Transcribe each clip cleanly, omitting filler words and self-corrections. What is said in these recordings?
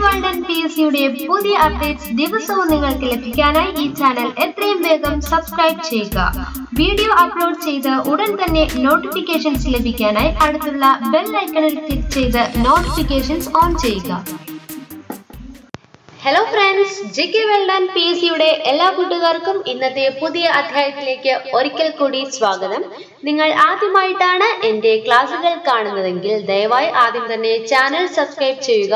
World and PSCയുടെ പുതിയ updates ദിവസവും നിങ്ങൾക്ക് ലഭിക്കാനായി ഈ ചാനൽ എത്രയും വേഗം സബ്സ്ക്രൈബ് ചെയ്യുക. വീഡിയോ അപ്ലോഡ് ചെയ്ത് ഉടൻ തന്നെ നോട്ടിഫിക്കേഷൻസ് ലഭിക്കാനായി അടുത്തുള്ള ബെൽ ഐക്കണിൽ ക്ലിക്ക് ചെയ്ത് നോട്ടിഫിക്കേഷൻസ് ഓൺ ചെയ്യുക. Hello friends, JK world and PSCയുടെ എല്ലാ കൂട്ടുകാർക്കും ഇന്നത്തെ പുതിയ അധ്യായത്തിലേക്ക് ഒരിക്കൽ കൂടി സ്വാഗതം. നിങ്ങൾ ആദ്യമായിട്ടാണ് എൻ്റെ ക്ലാസ്സുകൾ കാണുന്നതെങ്കിൽ ദയവായി ആദ്യം തന്നെ ചാനൽ സബ്സ്ക്രൈബ് ചെയ്യുക.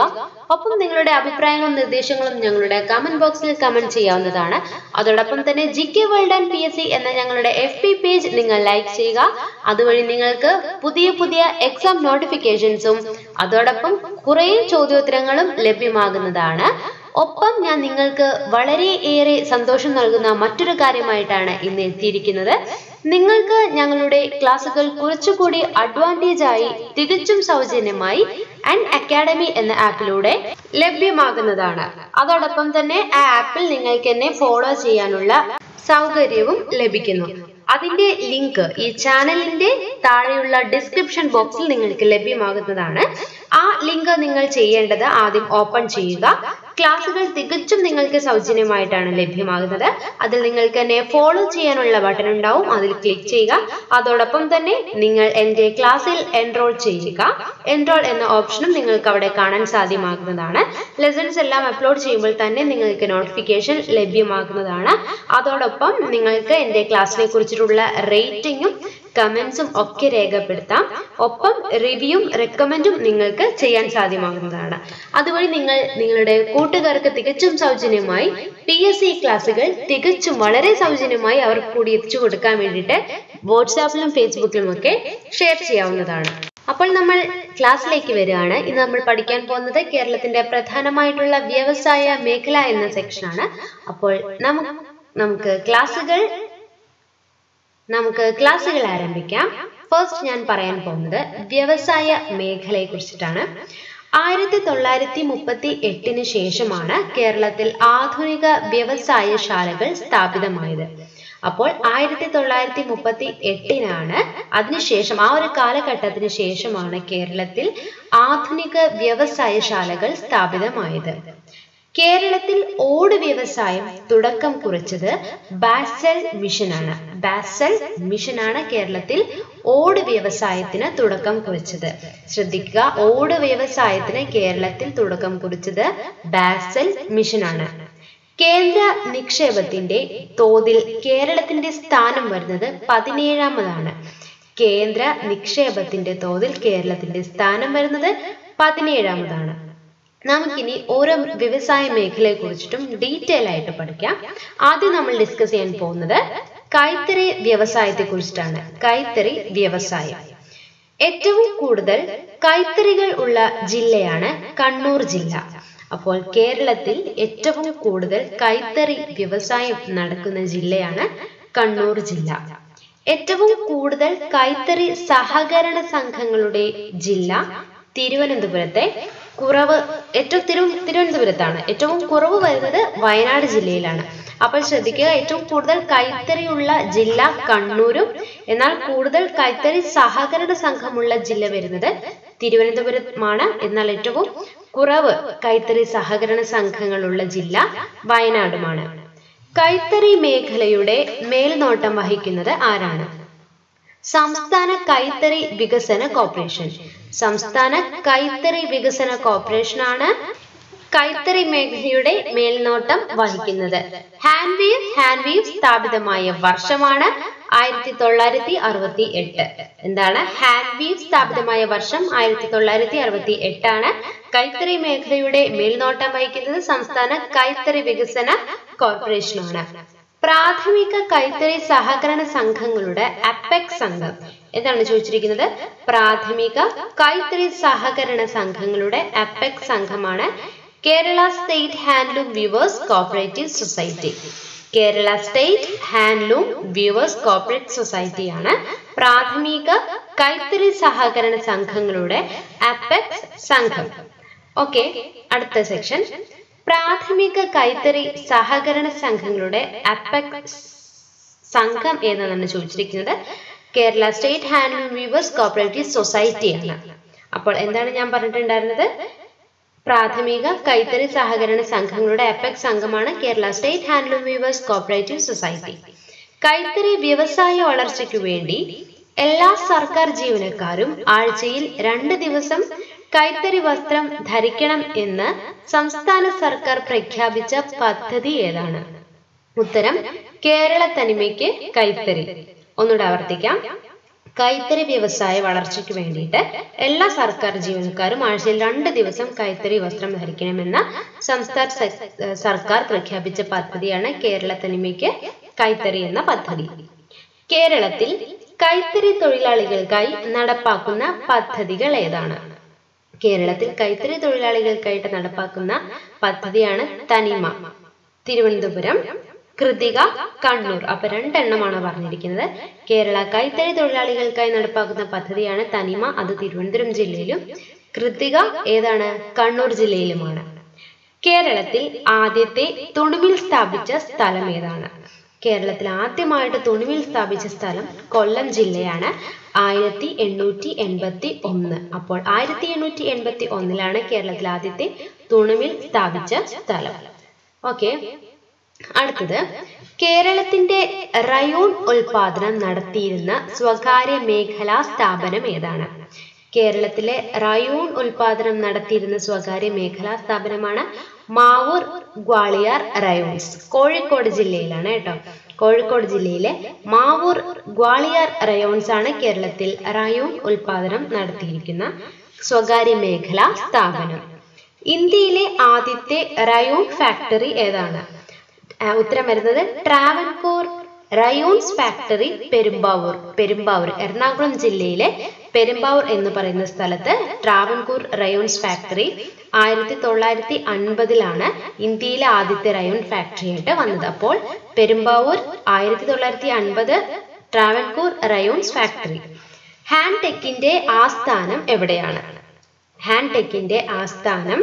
ഒപ്പം നിങ്ങളുടെ അഭിപ്രായങ്ങളും നിർദ്ദേശങ്ങളും ഞങ്ങളുടെ കമന്റ് ബോക്സിൽ കമന്റ് ചെയ്യാവുന്നതാണ്. അതോടൊപ്പം തന്നെ JK വേൾഡ് ആൻഡ് PSC എന്ന ഞങ്ങളുടെ FB പേജ് നിങ്ങൾ ലൈക്ക് ചെയ്യുക. അതുവഴി നിങ്ങൾക്ക് പുതിയ എക്സാം നോട്ടിഫിക്കേഷൻസും അതോടൊപ്പം കുറേ ചോദ്യോത്തരങ്ങളും ലഭ്യമാകുന്നതാണ്. ഒപ്പം ഞാൻ നിങ്ങൾക്ക് വളരെയേറെ സന്തോഷം നൽകുന്ന മറ്റൊരു കാര്യമായിട്ടാണ് ഇന്ന് എത്തിയിരിക്കുന്നത്. നിങ്ങൾക്ക് ഞങ്ങളുടെ ക്ലാസ്സുകൾ കുറച്ചുകൂടി അഡ്വാൻറ്റേജ് ആയി തികച്ചും സൗജന്യമായി അക്കാഡമി എന്ന ആപ്പിലൂടെ ലഭ്യമാകുന്നതാണ്. അതോടൊപ്പം തന്നെ ആ ആപ്പിൽ നിങ്ങൾക്ക് എന്നെ ഫോളോ ചെയ്യാനുള്ള സൗകര്യവും ലഭിക്കുന്നു. അതിന്റെ ലിങ്ക് ഈ ചാനലിന്റെ താഴെയുള്ള ഡിസ്ക്രിപ്ഷൻ ബോക്സിൽ നിങ്ങൾക്ക് ലഭ്യമാകുന്നതാണ്. ആ ലിങ്ക് നിങ്ങൾ ചെയ്യേണ്ടത് ആദ്യം ഓപ്പൺ ചെയ്യുക. ക്ലാസ്സുകൾ തികച്ചും നിങ്ങൾക്ക് സൗജന്യമായിട്ടാണ് ലഭ്യമാകുന്നത്. അതിൽ നിങ്ങൾക്ക് എന്നെ ഫോളോ ചെയ്യാനുള്ള ബട്ടൺ ഉണ്ടാവും, അതിൽ ക്ലിക്ക് ചെയ്യുക. അതോടൊപ്പം തന്നെ നിങ്ങൾ എൻ്റെ ക്ലാസ്സിൽ എൻറോൾ ചെയ്യുക. എൻറോൾ എന്ന ഓപ്ഷനും നിങ്ങൾക്ക് അവിടെ കാണാൻ സാധ്യമാകുന്നതാണ്. ലെസൺസ് എല്ലാം അപ്ലോഡ് ചെയ്യുമ്പോൾ തന്നെ നിങ്ങൾക്ക് നോട്ടിഫിക്കേഷൻ ലഭ്യമാകുന്നതാണ്. അതോടൊപ്പം നിങ്ങൾക്ക് എൻ്റെ ക്ലാസ്സിനെ കുറിച്ചിട്ടുള്ള റേറ്റിംഗും കമന്റ്സും ഒക്കെ രേഖപ്പെടുത്താം. ഒപ്പം റിവ്യൂവും റെക്കമെൻഡും നിങ്ങൾക്ക് ചെയ്യാൻ സാധ്യമാകുന്നതാണ്. അതുവഴി നിങ്ങൾ നിങ്ങളുടെ കൂട്ടുകാർക്ക് തികച്ചും സൗജന്യമായി PSC ക്ലാസ്സുകൾ തികച്ചും വളരെ സൗജന്യമായി അവർക്ക് കൂടി എത്തിച്ചു കൊടുക്കാൻ വേണ്ടിയിട്ട് വാട്സാപ്പിലും ഫേസ്ബുക്കിലും ഒക്കെ ഷെയർ ചെയ്യാവുന്നതാണ്. അപ്പോൾ നമ്മൾ ക്ലാസ്സിലേക്ക് വരികയാണ്. ഇന്ന് നമ്മൾ പഠിക്കാൻ പോകുന്നത് കേരളത്തിന്റെ പ്രധാനമായിട്ടുള്ള വ്യവസായ മേഖല എന്ന സെക്ഷനാണ്. അപ്പോൾ നമുക്ക് ക്ലാസ്സുകൾ ആരംഭിക്കാം. ഫസ്റ്റ് ഞാൻ പറയാൻ പോകുന്നത് വ്യവസായ മേഖലയെ കുറിച്ചിട്ടാണ്. 1938 ശേഷമാണ് കേരളത്തിൽ ആധുനിക വ്യവസായശാലകൾ സ്ഥാപിതമായത്. അപ്പോൾ 1938 അതിനുശേഷം ആ ഒരു കാലഘട്ടത്തിന് ശേഷമാണ് കേരളത്തിൽ ആധുനിക വ്യവസായശാലകൾ സ്ഥാപിതമായത്. കേരളത്തിൽ ഓട് വ്യവസായം തുടക്കം കുറിച്ചത് ബാസൽ മിഷനാണ് കേരളത്തിൽ ഓട് വ്യവസായത്തിന് തുടക്കം കുറിച്ചത്. ശ്രദ്ധിക്കുക, ഓട് വ്യവസായത്തിന് കേരളത്തിൽ തുടക്കം കുറിച്ചത് ബാസൽ മിഷനാണ്. കേന്ദ്ര നിക്ഷേപത്തിന്റെ തോതിൽ കേരളത്തിന്റെ സ്ഥാനം വരുന്നത് 17ാമതാണ്. കേന്ദ്ര നിക്ഷേപത്തിന്റെ തോതിൽ കേരളത്തിന്റെ സ്ഥാനം വരുന്നത് 17ാമതാണ്. നമുക്കിനി ഓരോ വ്യവസായ മേഖലയെ കുറിച്ചിട്ടും ഡീറ്റെയിൽ ആയിട്ട് പഠിക്കാം. ആദ്യം നമ്മൾ ഡിസ്കസ് ചെയ്യാൻ പോകുന്നത് കൈത്തറി വ്യവസായത്തെ കുറിച്ചിട്ടാണ്. കൈത്തറി വ്യവസായം. ഏറ്റവും കൂടുതൽ കൈത്തറികൾ ഉള്ള ജില്ലയാണ് കണ്ണൂർ ജില്ല. അപ്പോൾ കേരളത്തിൽ ഏറ്റവും കൂടുതൽ കൈത്തറി വ്യവസായം നടക്കുന്ന ജില്ലയാണ് കണ്ണൂർ ജില്ല. ഏറ്റവും കൂടുതൽ കൈത്തറി സഹകരണ സംഘങ്ങളുടെ ജില്ല തിരുവനന്തപുരത്താണ്. ഏറ്റവും കുറവ് വരുന്നത് വയനാട് ജില്ലയിലാണ്. അപ്പോൾ ശ്രദ്ധിക്കുക, ഏറ്റവും കൂടുതൽ കൈത്തറി ഉള്ള ജില്ല കണ്ണൂരും എന്നാൽ കൂടുതൽ കൈത്തറി സഹകരണ സംഘമുള്ള ജില്ല വരുന്നത് തിരുവനന്തപുരമാണ്. എന്നാൽ ഏറ്റവും കുറവ് കൈത്തറി സഹകരണ സംഘങ്ങളുള്ള ജില്ല വയനാടുമാണ്. കൈത്തറി മേഖലയുടെ മേൽനോട്ടം വഹിക്കുന്നത് ആരാണ്? സംസ്ഥാന കൈത്തറി വികസന കോർപ്പറേഷൻ. സംസ്ഥാന കൈത്തറി വികസന കോർപ്പറേഷനാണ് കൈത്തറി മേഖലയുടെ മേൽനോട്ടം വഹിക്കുന്നത്. ഹാൻഡ് വീവ് സ്ഥാപിതമായ വർഷമാണ് 1968. എന്താണ് ഹാൻഡ് വീവ് സ്ഥാപിതമായ വർഷം? 1968. കൈത്തറി മേഖലയുടെ മേൽനോട്ടം വഹിക്കുന്നത് സംസ്ഥാന കൈത്തറി വികസന കോർപ്പറേഷനാണ്. പ്രാഥമിക കൈത്തറി സഹകരണ സംഘങ്ങളുടെ അപ്പെക്സ് സംഘം എന്താണ് ചോദിച്ചിരിക്കുന്നത്? പ്രാഥമിക കൈത്തറി സഹകരണ സംഘങ്ങളുടെ അപ്പെക്സ് സംഘമാണ് Kerala state handloom weavers cooperative society. Kerala state handloom weavers cooperative സൊസൈറ്റിയാണ് പ്രാഥമിക കൈത്തറി സഹകരണ സംഘങ്ങളുടെ അപ്പെക്സ് സംഘം. ഓക്കെ, അടുത്ത സെക്ഷൻ പ്രാഥമിക കൈത്തറി സഹകരണ സംഘങ്ങളുടെ അപ്പെക്സ് സംഘം ഏതാണ് ചോദിച്ചിരിക്കുന്നത്? Kerala state handloom weavers cooperative സൊസൈറ്റിയാണ്. അപ്പോൾ എന്താണ് ഞാൻ പറഞ്ഞിട്ടുണ്ടായിരുന്നത്? പ്രാഥമിക കൈത്തറി സഹകരണ സംഘങ്ങളുടെ അപെക്സ് സംഘമാണ് Kerala state handloom weavers cooperative society. കൈത്തറി വ്യവസായ വളർച്ചയ്ക്കു വേണ്ടി എല്ലാ സർക്കാർ ജീവനക്കാരും ആഴ്ചയിൽ 2 ദിവസം കൈത്തറി വസ്ത്രം ധരിക്കണം എന്ന് സംസ്ഥാന സർക്കാർ പ്രഖ്യാപിച്ച പദ്ധതി ഏതാണ്? ഉത്തരം കേരള തനിമയ്ക്ക് കൈത്തറി. ഒന്നുകൂടെ ആവർത്തിക്കാം. കൈത്തറി വ്യവസായ വളർച്ചയ്ക്ക് വേണ്ടിയിട്ട് എല്ലാ സർക്കാർ ജീവനക്കാരും ആഴ്ചയിൽ 2 ദിവസം കൈത്തറി വസ്ത്രം ധരിക്കണമെന്ന സംസ്ഥാന സർക്കാർ പ്രഖ്യാപിച്ച പദ്ധതിയാണ് കേരള തനിമയ്ക്ക് കൈത്തറി എന്ന പദ്ധതി. കേരളത്തിൽ കൈത്തറി തൊഴിലാളികൾക്കായി നടപ്പാക്കുന്ന പദ്ധതികൾ ഏതാണ്? കേരളത്തിൽ കൈത്തറി തൊഴിലാളികൾക്കായിട്ട് നടപ്പാക്കുന്ന പദ്ധതിയാണ് തനിമ. തിരുവനന്തപുരം, കൃതിക, കണ്ണൂർ. അപ്പൊ 2 എണ്ണമാണ് പറഞ്ഞിരിക്കുന്നത്. കേരള കൈത്തറി തൊഴിലാളികൾക്കായി നടപ്പാക്കുന്ന പദ്ധതിയാണ് തനിമ, അത് തിരുവനന്തപുരം ജില്ലയിലും. കൃതിക ഏതാണ്? കണ്ണൂർ ജില്ലയിലുമാണ്. കേരളത്തിൽ ആദ്യത്തെ തുണിമിൽ സ്ഥാപിച്ച സ്ഥലം ഏതാണ്? കേരളത്തിൽ ആദ്യമായിട്ട് തുണിമിൽ സ്ഥാപിച്ച സ്ഥലം കൊല്ലം ജില്ലയാണ്, 1881. അപ്പോൾ 1881 കേരളത്തിൽ ആദ്യത്തെ തുണിമിൽ സ്ഥാപിച്ച സ്ഥലം. ഓക്കെ, അടുത്തത് കേരളത്തിന്റെ റയോൺ ഉൽപാദനം നടത്തിയിരുന്ന സ്വകാര്യ മേഖലാ സ്ഥാപനം ഏതാണ്? കേരളത്തിലെ റയോൺ ഉൽപാദനം നടത്തിയിരുന്ന സ്വകാര്യ മേഖലാ സ്ഥാപനമാണ് മാവൂർ ഗ്വാളിയാർ റയോൺസ്. കോഴിക്കോട് ജില്ലയിലാണ് കേട്ടോ. കോഴിക്കോട് ജില്ലയിലെ മാവൂർ ഗ്വാളിയാർ റയോൺസ് ആണ് കേരളത്തിൽ റയോൺ ഉൽപാദനം നടത്തിയിരിക്കുന്ന സ്വകാര്യ മേഖലാ സ്ഥാപനം. ഇന്ത്യയിലെ ആദ്യത്തെ റയോൺ ഫാക്ടറി ഏതാണ്? ഉത്തരം വരുന്നത് ട്രാവൻകൂർ റയോൺസ് ഫാക്ടറി, പെരുമ്പാവൂർ എറണാകുളം ജില്ലയിലെ പെരുമ്പാവൂർ എന്ന് പറയുന്ന സ്ഥലത്ത് ട്രാവൻകൂർ റയോൺസ് ഫാക്ടറി 1950 ഇന്ത്യയിലെ ആദ്യത്തെ റയോൺ ഫാക്ടറി ആയിട്ട് വന്നത്. അപ്പോൾ പെരുമ്പാവൂർ 1950, ട്രാവൻകൂർ റയോൺസ് ഫാക്ടറി. ഹാൻടെക്കിന്റെ ആസ്ഥാനം എവിടെയാണ്? ഹാൻടെക്കിന്റെ ആസ്ഥാനം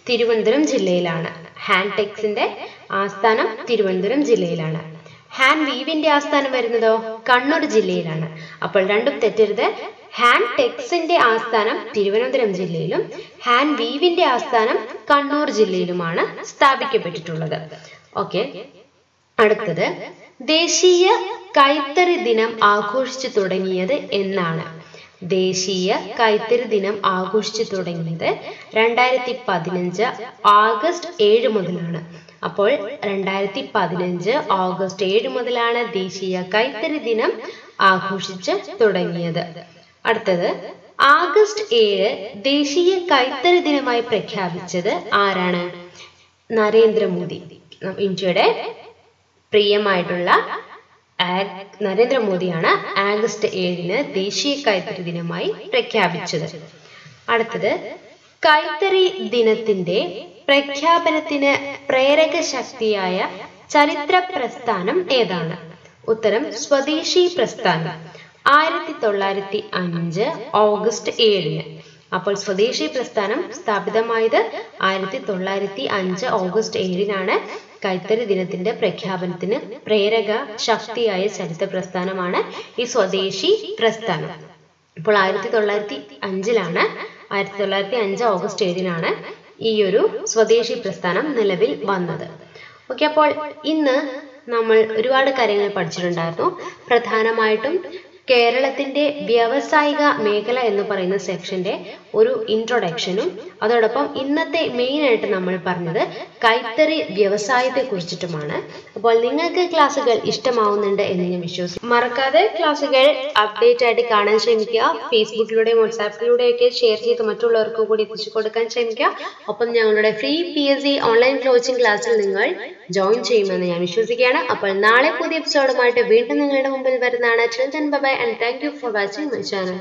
തിരുവനന്തപുരം ജില്ലയിലാണ്. ഹാൻടെക്സിന്റെ ആസ്ഥാനം തിരുവനന്തപുരം ജില്ലയിലാണ്. ഹാൻഡ് വീവിന്റെ ആസ്ഥാനം വരുന്നതോ കണ്ണൂർ ജില്ലയിലാണ്. അപ്പോൾ രണ്ടും തെറ്റരുത്. ഹാൻഡ് ടെക്സിന്റെ ആസ്ഥാനം തിരുവനന്തപുരം ജില്ലയിലും ഹാൻഡ് വീവിന്റെ ആസ്ഥാനം കണ്ണൂർ ജില്ലയിലുമാണ് സ്ഥാപിക്കപ്പെട്ടിട്ടുള്ളത്. ഓക്കെ, അടുത്തത് ദേശീയ കൈത്തറി ദിനം ആഘോഷിച്ചു തുടങ്ങിയത് എന്നാണ്? ദേശീയ കൈത്തറി ദിനം ആഘോഷിച്ചു തുടങ്ങിയത് 2015 ഓഗസ്റ്റ് 7 മുതലാണ്. അപ്പോൾ 2015 ഓഗസ്റ്റ് 7 മുതലാണ് ദേശീയ കൈത്തറി ദിനം ആഘോഷിച്ച് തുടങ്ങിയത്. അടുത്തത് ഓഗസ്റ്റ് 7 ദേശീയ കൈത്തറി ദിനമായി പ്രഖ്യാപിച്ചത് ആരാണ്? നരേന്ദ്രമോദി. ഇന്ത്യയുടെ പ്രിയമായിട്ടുള്ള നരേന്ദ്രമോദിയാണ് ഓഗസ്റ്റ് 7 ദേശീയ കൈത്തറി ദിനമായി പ്രഖ്യാപിച്ചത്. അടുത്തത് കൈത്തറി ദിനത്തിന്റെ പ്രഖ്യാപനത്തിന് പ്രേരക ശക്തിയായ ചരിത്ര പ്രസ്ഥാനം ഏതാണ്? ഉത്തരം സ്വദേശി പ്രസ്ഥാനം, 1905 ഓഗസ്റ്റ് 7. അപ്പോൾ സ്വദേശി പ്രസ്ഥാനം സ്ഥാപിതമായത് 1905 ഓഗസ്റ്റ് 7 കൈത്തറി ദിനത്തിന്റെ പ്രഖ്യാപനത്തിന് പ്രേരക ശക്തിയായ ചരിത്ര പ്രസ്ഥാനമാണ് ഈ സ്വദേശി പ്രസ്ഥാനം. അപ്പോൾ 1905 ഓഗസ്റ്റ് 7 ഈ ഒരു സ്വദേശി പ്രസ്ഥാനം നിലവിൽ വന്നത്. ഓക്കെ, അപ്പോൾ ഇന്ന് നമ്മൾ ഒരുപാട് കാര്യങ്ങൾ പഠിച്ചിട്ടുണ്ടായിരുന്നു. പ്രധാനമായിട്ടും കേരളത്തിന്റെ വ്യാവസായിക മേഖല എന്ന് പറയുന്ന സെക്ഷന്റെ ഒരു ഇൻട്രൊഡക്ഷനും അതോടൊപ്പം ഇന്നത്തെ മെയിൻ ആയിട്ട് നമ്മൾ പറഞ്ഞത് കൈത്തറി വ്യവസായത്തെ കുറിച്ചിട്ടുമാണ്. അപ്പോൾ നിങ്ങൾക്ക് ക്ലാസ്സുകൾ ഇഷ്ടമാവുന്നുണ്ട് എന്ന് ഞാൻ വിശ്വസിക്കുന്നു. മറക്കാതെ ക്ലാസ്സുകൾ അപ്ഡേറ്റ് ആയിട്ട് കാണാൻ ശ്രമിക്കുക. ഫേസ്ബുക്കിലൂടെയും വാട്സാപ്പിലൂടെയൊക്കെ ഷെയർ ചെയ്ത് മറ്റുള്ളവർക്ക് കൂടി എത്തിച്ചു കൊടുക്കാൻ ശ്രമിക്കുക. ഒപ്പം ഞങ്ങളുടെ ഫ്രീ PSC ഓൺലൈൻ കോച്ചിങ് ക്ലാസ്സിൽ നിങ്ങൾ ജോയിൻ ചെയ്യുമെന്ന് ഞാൻ വിശ്വസിക്കുകയാണ്. അപ്പോൾ നാളെ പുതിയ എപ്പിസോഡുമായിട്ട് വീണ്ടും നിങ്ങളുടെ മുമ്പിൽ വരുന്നതാണ്. Till then, bye bye and thank you for watching my channel.